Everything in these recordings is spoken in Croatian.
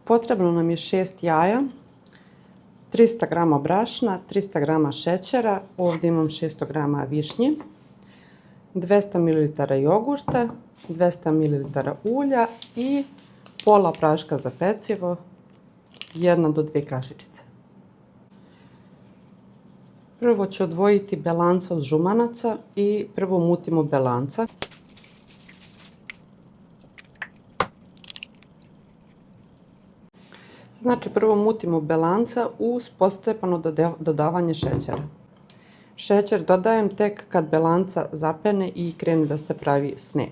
Potrebno nam je 6 jaja, 300 g brašna, 300 g šećera, ovdje imam 600 g višnje, 200 ml jogurta, 200 ml ulja i pola praška za pecivo, 1 do 2 kašičice. Prvo ću odvojiti belanca od žumanaca i prvo mutimo belanca. Znači prvo mutimo belanca uz postepeno dodavanje šećera. Šećer dodajem tek kad belanca zapene i krene da se pravi sneg.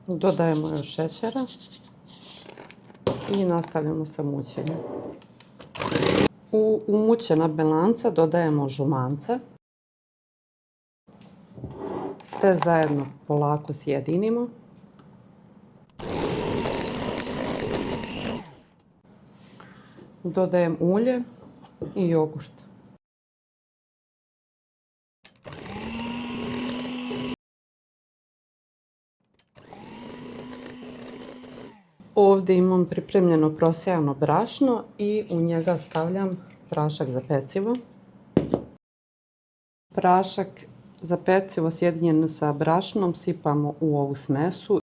Dodajemo još šećera i nastavljamo sa mućenjem. U mućena belanca dodajemo žumance. Sve zajedno polako sjedinimo. Dodajem ulje i jogurt. Ovdje imam pripremljeno prosijano brašno i u njega stavljam prašak za pecivo. Prašak za pecivo sjedinjen sa brašnom sipamo u ovu smesu.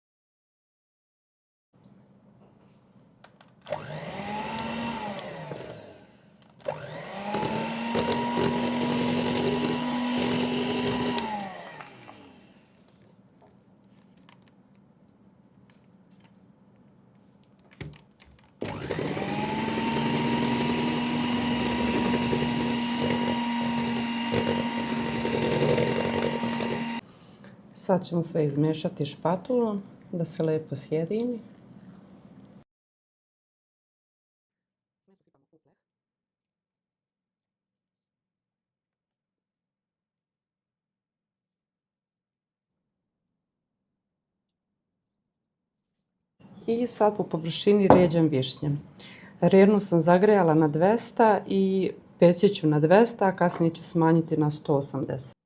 Sad ćemo sve izmiješati špatulom da se lijepo sjedini. I sad po površini ređam višnje. Rernu sam zagrijala na 200 i peći ću na 200, a kasnije ću smanjiti na 180.